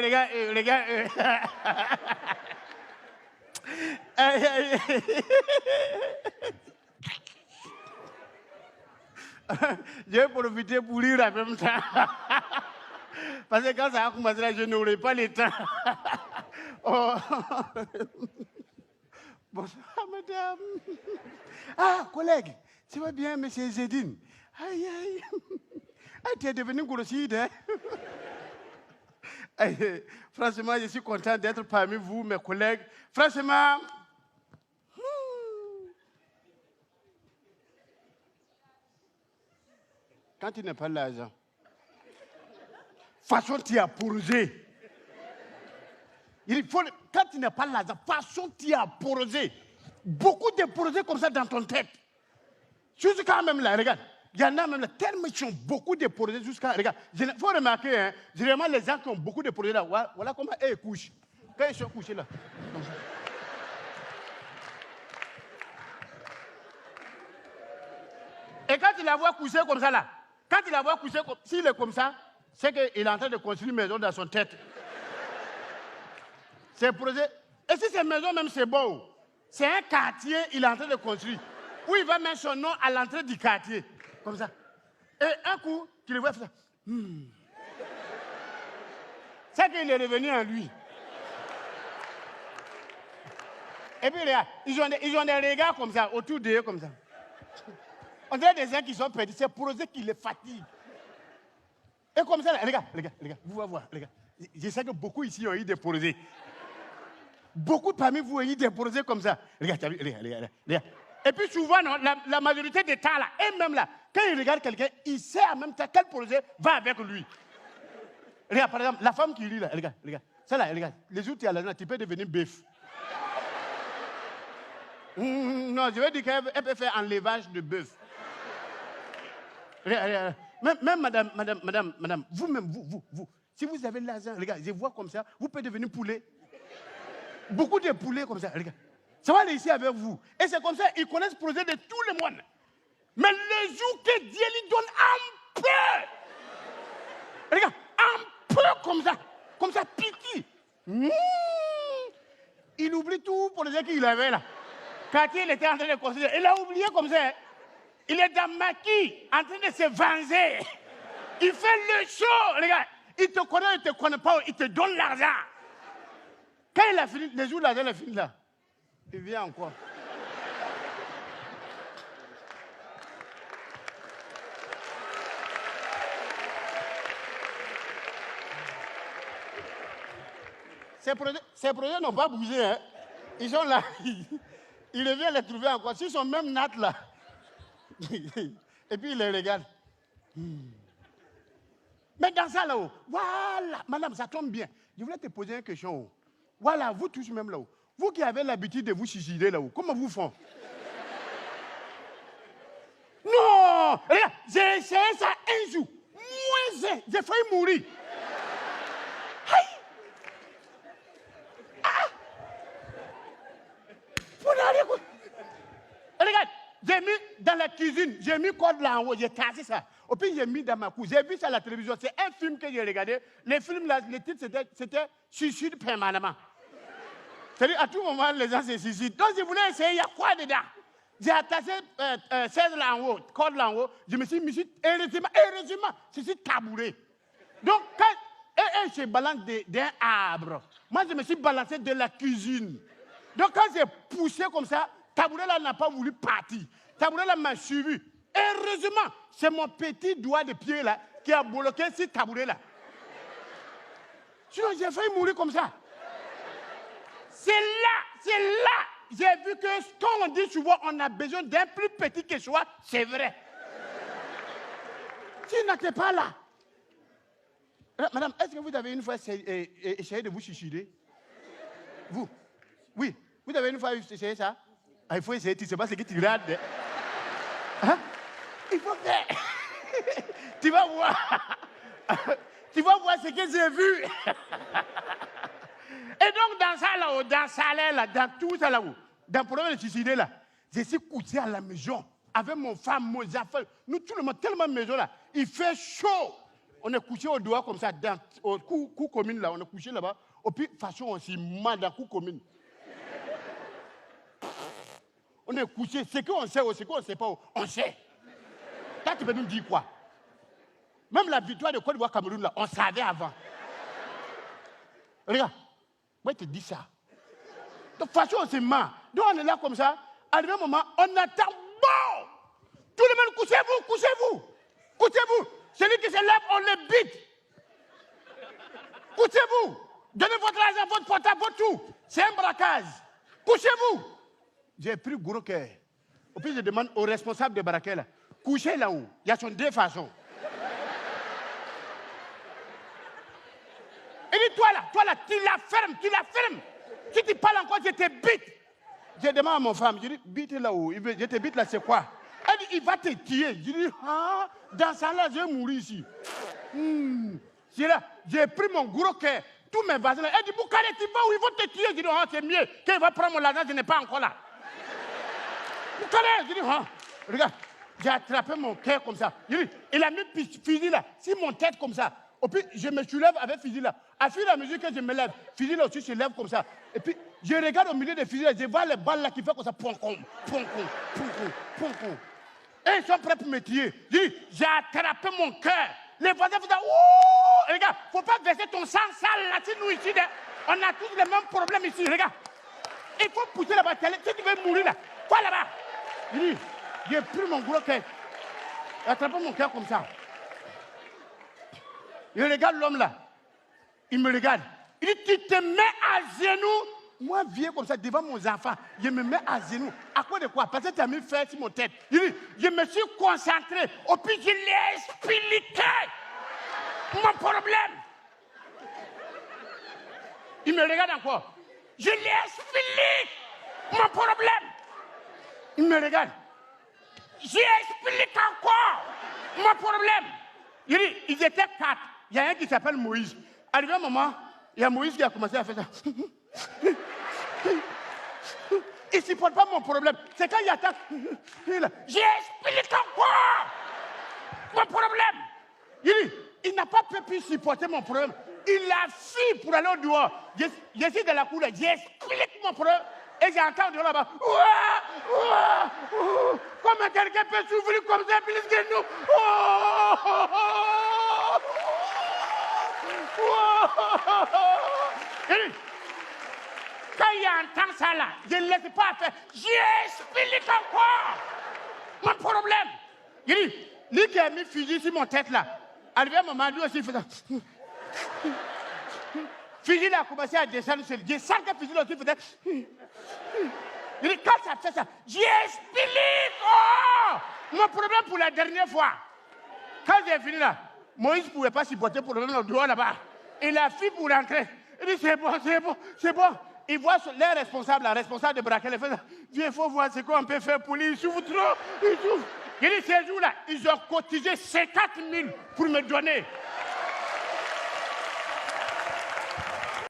regarde. Je vais profiter pour lire en même temps. Parce que quand ça a commencé là, je n'aurai pas le temps. Oh. Bonsoir, madame. Ah, collègue, tu vas bien, monsieur Zedine? Aïe. Ah, tu es devenu grosside, hein? Franchement, je suis content d'être parmi vous, mes collègues. Franchement, quand tu n'as pas l'argent, façon tu as posé. Quand tu n'as pas l'argent, façon tu as posé. Beaucoup de projets comme ça dans ton tête. Jusqu'à même là, regarde. Il y en a même là, tellement ils ont beaucoup de projets jusqu'à. Regarde, il faut remarquer, hein, généralement les gens qui ont beaucoup de projets là, voilà comment ils couchent. Quand ils sont couchés là, comme ça. Et quand tu la vois coucher comme ça là, s'il est comme ça, c'est qu'il est en train de construire une maison dans son tête. C'est un projet. Et si cette maison même c'est beau, c'est un quartier il est en train de construire, où il va mettre son nom à l'entrée du quartier. Comme ça. Et un coup, tu le vois faire ça. C'est qu'il est revenu en lui. Et puis, regarde, ils ont des regards comme ça, autour d'eux, comme ça. On dirait des gens qui sont perdus. C'est pour eux qui les fatigue. Et comme ça, regarde, vous allez voir, regarde. Je sais que beaucoup ici ont eu des projets. Beaucoup parmi vous ont eu des projets comme ça. Regarde. Et puis souvent, non, la majorité des temps là, et même là, quand il regarde quelqu'un, il sait en même temps quel projet va avec lui. Regarde, par exemple, la femme qui rit là, regarde. Ça là, regarde, les jours tu as là, tu peux devenir bœuf. Non, je veux dire qu'elle peut faire enlevage de bœuf. Regarde. Même madame, vous-même, vous, si vous avez l'argent, regarde, je vois comme ça, vous pouvez devenir poulet. Beaucoup de poulets comme ça, regarde. Ça va aller ici avec vous. Et c'est comme ça, ils connaissent le projet de tout le monde. Mais le jour que Dieu lui donne un peu, regarde, un peu comme ça, piqué. Il oublie tout pour le dire qu'il avait là. Quand il était en train de construire, il a oublié comme ça. Il est dans maquis, en train de se venger. Il fait le show, regarde. Il te connaît, il ne te connaît pas, il te donne l'argent. Quand il a fini, les jours l'argent il a fini là. Il vient encore. Ces projets n'ont pas bougé. Hein. Ils sont là. Il revient les trouver encore. S'ils sont même nats là. Et puis il les regarde. Mais dans ça là-haut, voilà, madame, ça tombe bien. Je voulais te poser une question. Voilà, vous tous même là-haut. Vous qui avez l'habitude de vous suicider là-haut, comment vous faites? Non! Regarde, j'ai essayé ça un jour. Moi, j'ai failli mourir. Aïe! Ah! Regarde, j'ai mis dans la cuisine, j'ai mis corde là en haut, j'ai cassé ça. Et puis j'ai mis dans ma couche. J'ai vu ça à la télévision. C'est un film que j'ai regardé. Le film là, le titre c'était Suicide permanemment. C'est-à-dire, à tout moment, les gens se suicident. Donc, je voulais essayer, il y a quoi dedans? J'ai attaché 16 là en haut, corde là en haut. Je me suis mis, heureusement, je suis tabouré. Donc, quand eux se balancent d'un arbre, moi, je me suis balancé de la cuisine. Donc, quand j'ai poussé comme ça, tabouret là n'a pas voulu partir. Tabouret là m'a suivi. Heureusement, c'est mon petit doigt de pied là qui a bloqué ce tabouret là. Sinon, j'ai failli mourir comme ça. C'est là, j'ai vu que quand on dit souvent on a besoin d'un plus petit que soi, c'est vrai. Tu n'étais pas là. Madame, est-ce que vous avez une fois essayé de vous suicider? Vous? Oui. Vous avez une fois essayé ça? Ah, il faut essayer, tu ne sais pas ce que tu regardes. Hein? Il faut faire. Tu vas voir. Tu vas voir ce que j'ai vu. Et donc, dans ça là-haut, dans ça là, dans tout ça là-haut, dans le problème de suicider là, je suis couché à la maison avec mon femme, mon enfant. Nous, tout le monde, tellement maison là, il fait chaud. on est couché au dehors comme ça, au cours commune là, on est couché là-bas. Et puis, façon, on s'y ment dans la cour commune. On est couché, c'est qu'on sait, c'est qu'on ne sait pas, on sait. Toi, tu peux nous dire quoi? Même la victoire de Côte d'Ivoire Cameroun, là, on savait avant. Regarde, moi, je te dis ça. De toute façon, on se ment. Donc, on est là comme ça. Arrivé un moment, on attend. Bon! Tout le monde, couchez-vous, couchez-vous. Couchez-vous. Celui qui se lève, on le bite. Couchez-vous. Donnez votre argent, votre portable, votre tout. C'est un braquage. Couchez-vous. J'ai pris gros cœur. Et puis, je demande au responsable de braquage, là, couchez là-haut. Il y a son deux façons. Il dit, toi là, tu la fermes. Si tu parles encore, je te bite. Je demande à mon femme, je dis, bite là-haut. Je te bite là, c'est quoi? Elle dit, il va te tuer. Je dis, ah, dans ça là, je vais mourir ici. C'est là, j'ai pris mon gros cœur, tous mes voisins. Elle dit, Boukare, tu vas où ils vont te tuer? Je dis, ah, c'est mieux. Quand il va prendre mon argent, je n'ai pas encore là. Boukare, je dis, ah, regarde, j'ai attrapé mon cœur comme ça. Je dis, il a mis fusil là, si mon tête comme ça. Et puis, je me soulève avec fusil là. À fur et à mesure que je me lève, fusil là aussi se lève comme ça. Et puis, je regarde au milieu des fusils là, je vois les balles là qui font comme ça, poncon. Et ils sont prêts pour me tuer. Je dis, j'ai attrapé mon cœur. Les voisins vont dire, ouh, regarde, faut pas verser ton sang sale là, si nous ici, on a tous les mêmes problèmes ici, regarde. Il faut pousser là-bas, si tu veux mourir là, quoi là-bas? Je dis, j'ai pris mon gros cœur, j'ai attrapé mon cœur comme ça. Je regarde l'homme là. Il me regarde. Il dit, tu te mets à genoux. Moi, viens comme ça devant mon enfant. Je me mets à genoux. À cause de quoi? Parce que tu as mis fer sur mon tête. Il dit, je me suis concentré. Et puis je l'ai expliqué. Mon problème. Il me regarde encore. Je l'ai expliqué. Mon problème. Il me regarde. J'explique encore. Mon problème. Il dit, ils étaient 4. Il y a un qui s'appelle Moïse. Arrivé un moment, il y a Moïse qui a commencé à faire ça. Il ne supporte pas mon problème. C'est quand il attaque. J'explique encore mon problème. Il dit, il n'a pas pu supporter mon problème. Il a fui pour aller au dehors. Je suis dans la cour là, j'explique mon problème. Et j'entends dehors là-bas. Comment quelqu'un peut souffrir comme ça plus que nous? Quand il entend ça là, je ne laisse pas faire. J'explique encore mon problème. Il dit, lui qui a mis fusil sur mon tête là, arrivé à un moment, lui aussi il fait ça. Fusil là a commencé à descendre sur lui. Je sens que fusil là aussi faisait. Il dit, quand ça fait ça, j'explique mon problème pour la dernière fois. Quand j'ai fini là, Moïse ne pouvait pas supporter pour le dehors là-bas. Il a fui pour rentrer. Il dit, c'est bon. Il voit les responsables, la responsable de braquage, il fait ça. Viens, il faut voir ce qu'on peut faire pour lui. Il souffre trop. Il dit, ces jours-là, ils ont cotisé 50 000 pour me donner.